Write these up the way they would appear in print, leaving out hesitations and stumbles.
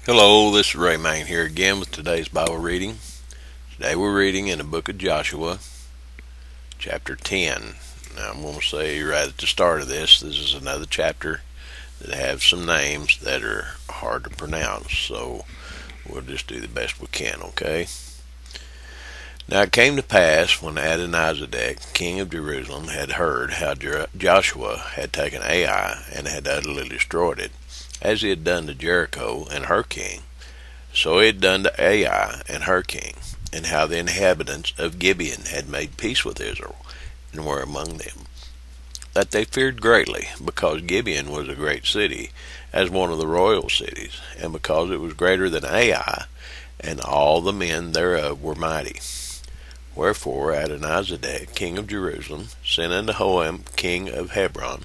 Hello, this is Ray Main here again with today's Bible reading. Today we're reading in the book of Joshua, chapter 10. Now I'm going to say right at the start of this is another chapter that has some names that are hard to pronounce, so we'll just do the best we can, okay? Now it came to pass when Adonizedek, king of Jerusalem, had heard how Joshua had taken Ai and had utterly destroyed it, as he had done to Jericho and her king, so he had done to Ai and her king, and how the inhabitants of Gibeon had made peace with Israel, and were among them. That they feared greatly, because Gibeon was a great city, as one of the royal cities, and because it was greater than Ai, and all the men thereof were mighty. Wherefore Adonizedek, king of Jerusalem, sent unto Hoam, king of Hebron,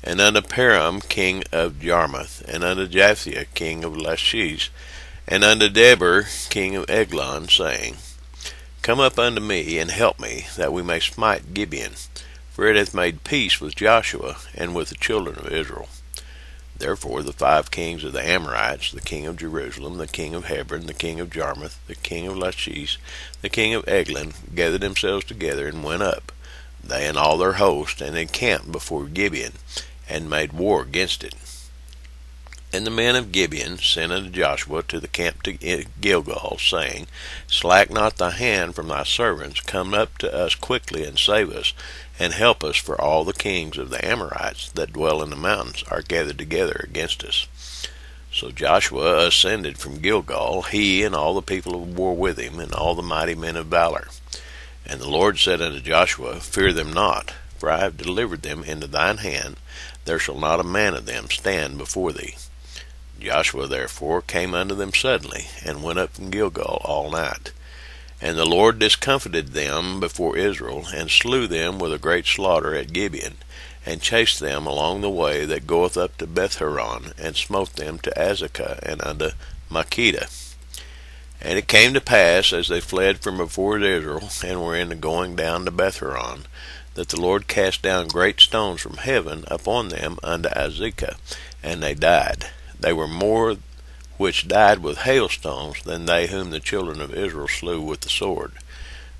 and unto Param, king of Jarmuth, and unto Japhia, king of Lachish, and unto Deber, king of Eglon, saying, Come up unto me, and help me, that we may smite Gibeon, for it hath made peace with Joshua, and with the children of Israel. Therefore the 5 kings of the Amorites, the king of Jerusalem, the king of Hebron, the king of Jarmuth, the king of Lachish, the king of Eglon, gathered themselves together, and went up, they and all their host, and encamped before Gibeon, and made war against it. And the men of Gibeon sent unto Joshua to the camp to Gilgal, saying, Slack not thy hand from thy servants, come up to us quickly, and save us, and help us, for all the kings of the Amorites that dwell in the mountains are gathered together against us. So Joshua ascended from Gilgal, he and all the people of war with him, and all the mighty men of valor. And the Lord said unto Joshua, Fear them not, for I have delivered them into thine hand, there shall not a man of them stand before thee. Joshua therefore came unto them suddenly, and went up from Gilgal all night. And the Lord discomfited them before Israel, and slew them with a great slaughter at Gibeon, and chased them along the way that goeth up to Bethhoron, and smote them to Azekah and unto Makkedah. And it came to pass, as they fled from before Israel, and were in the going down to Bethhoron, that the Lord cast down great stones from heaven upon them unto Azekah, and they died. They were more which died with hailstones than they whom the children of Israel slew with the sword.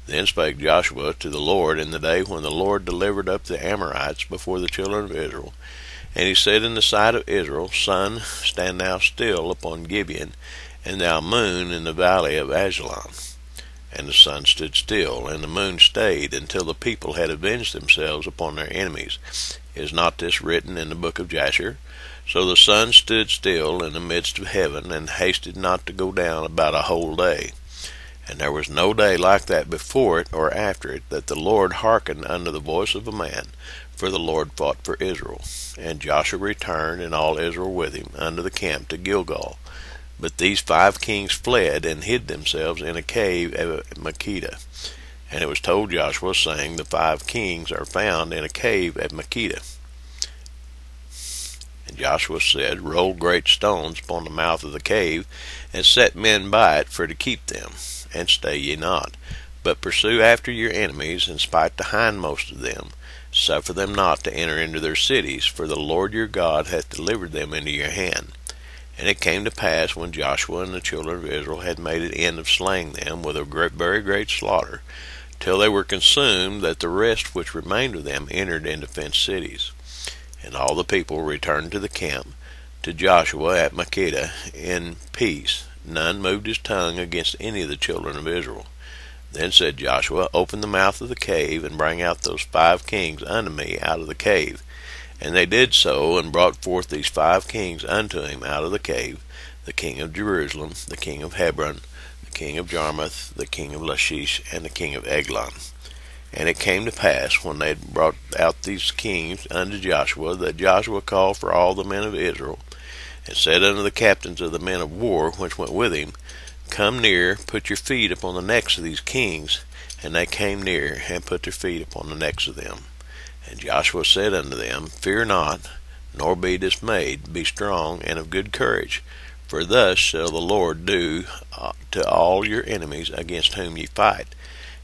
Then spake Joshua to the Lord in the day when the Lord delivered up the Amorites before the children of Israel. And he said in the sight of Israel, Sun, stand thou still upon Gibeon, and thou moon in the valley of Ajalon. And the sun stood still, and the moon stayed, until the people had avenged themselves upon their enemies. Is not this written in the book of Jasher? So the sun stood still in the midst of heaven, and hasted not to go down about a whole day. And there was no day like that before it or after it, that the Lord hearkened unto the voice of a man, for the Lord fought for Israel. And Joshua returned, and all Israel with him, unto the camp to Gilgal. But these 5 kings fled, and hid themselves in a cave at Makkedah. And it was told Joshua, saying, The 5 kings are found in a cave at Makkedah. And Joshua said, Roll great stones upon the mouth of the cave, and set men by it for to keep them, and stay ye not, but pursue after your enemies, and spite the hindmost of them. Suffer them not to enter into their cities, for the Lord your God hath delivered them into your hand. And it came to pass, when Joshua and the children of Israel had made an end of slaying them with a very great slaughter, till they were consumed, that the rest which remained of them entered into fenced cities. And all the people returned to the camp to Joshua at Makkedah in peace. None moved his tongue against any of the children of Israel. Then said Joshua, Open the mouth of the cave, and bring out those 5 kings unto me out of the cave. And they did so, and brought forth these 5 kings unto him out of the cave, the king of Jerusalem, the king of Hebron, the king of Jarmuth, the king of Lachish, and the king of Eglon. And it came to pass, when they had brought out these kings unto Joshua, that Joshua called for all the men of Israel, and said unto the captains of the men of war which went with him, Come near, put your feet upon the necks of these kings. And they came near, and put their feet upon the necks of them. And Joshua said unto them, Fear not, nor be dismayed, be strong and of good courage, for thus shall the Lord do to all your enemies against whom ye fight.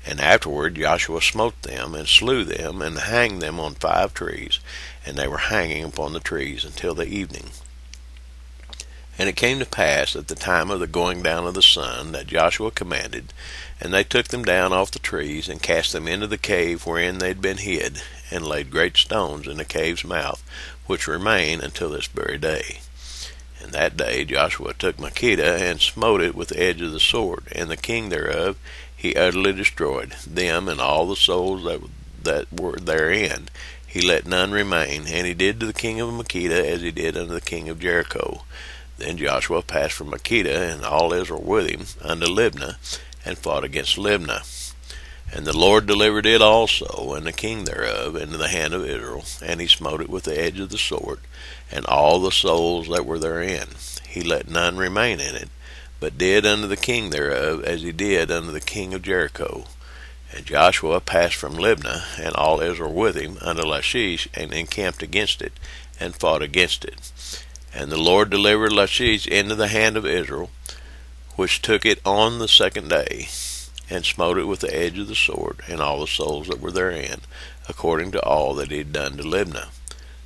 And afterward Joshua smote them, and slew them, and hanged them on 5 trees, and they were hanging upon the trees until the evening. And it came to pass at the time of the going down of the sun that Joshua commanded, and they took them down off the trees, and cast them into the cave wherein they had been hid, and laid great stones in the cave's mouth, which remain until this very day. And that day Joshua took Makkedah, and smote it with the edge of the sword, and the king thereof he utterly destroyed, them and all the souls that were therein. He let none remain, and he did to the king of Makkedah as he did unto the king of Jericho. Then Joshua passed from Makkedah, and all Israel with him, unto Libnah, and fought against Libnah. And the Lord delivered it also, and the king thereof, into the hand of Israel, and he smote it with the edge of the sword, and all the souls that were therein. He let none remain in it, but did unto the king thereof as he did unto the king of Jericho. And Joshua passed from Libnah, and all Israel with him, unto Lachish, and encamped against it, and fought against it. And the Lord delivered Lachish into the hand of Israel, which took it on the second day, and smote it with the edge of the sword, and all the souls that were therein, according to all that he had done to Libnah.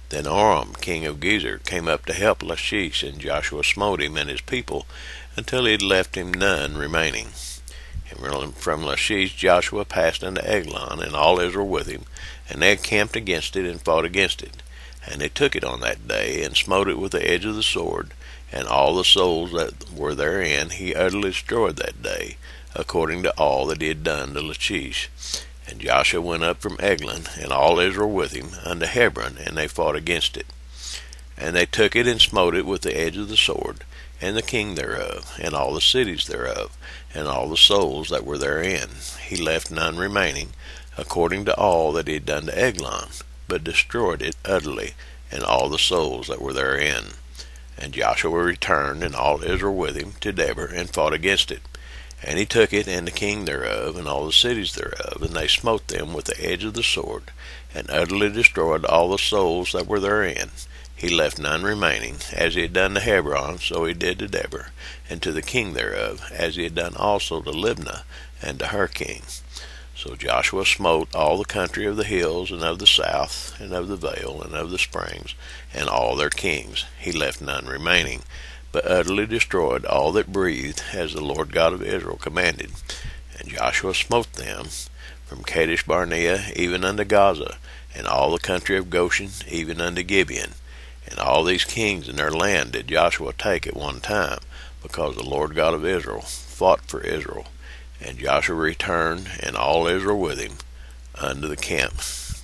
Then Aram, king of Gezer, came up to help Lachish, and Joshua smote him and his people, until he had left him none remaining. And from Lachish Joshua passed unto Eglon, and all Israel with him, and they encamped against it, and fought against it. And they took it on that day, and smote it with the edge of the sword, and all the souls that were therein he utterly destroyed that day, according to all that he had done to Lachish. And Joshua went up from Eglon, and all Israel with him, unto Hebron, and they fought against it. And they took it, and smote it with the edge of the sword, and the king thereof, and all the cities thereof, and all the souls that were therein. He left none remaining, according to all that he had done to Eglon, but destroyed it utterly, and all the souls that were therein. And Joshua returned, and all Israel with him, to Debir, and fought against it. And he took it, and the king thereof, and all the cities thereof, and they smote them with the edge of the sword, and utterly destroyed all the souls that were therein. He left none remaining. As he had done to Hebron, so he did to Debir, and to the king thereof, as he had done also to Libnah, and to her king. So Joshua smote all the country of the hills, and of the south, and of the vale, and of the springs, and all their kings. He left none remaining, but utterly destroyed all that breathed, as the Lord God of Israel commanded. And Joshua smote them from Kadesh Barnea even unto Gaza, and all the country of Goshen even unto Gibeon. And all these kings in their land did Joshua take at one time, because the Lord God of Israel fought for Israel. And Joshua returned, and all Israel with him, unto the camp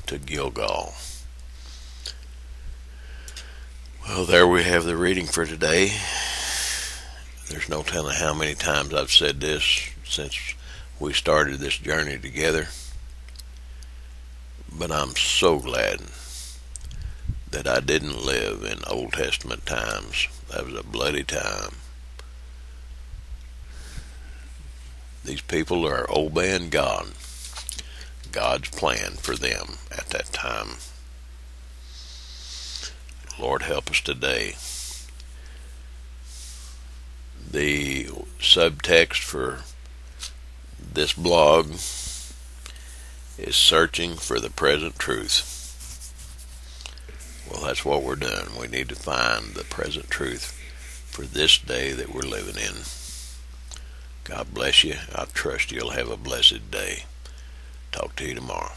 to Gilgal. Well, there we have the reading for today. There's no telling how many times I've said this since we started this journey together. But I'm so glad that I didn't live in Old Testament times. That was a bloody time. These people are obeying God, God's plan for them at that time. Lord, help us today. The subtext for this blog is searching for the present truth. Well, that's what we're doing. We need to find the present truth for this day that we're living in. God bless you. I trust you'll have a blessed day. Talk to you tomorrow.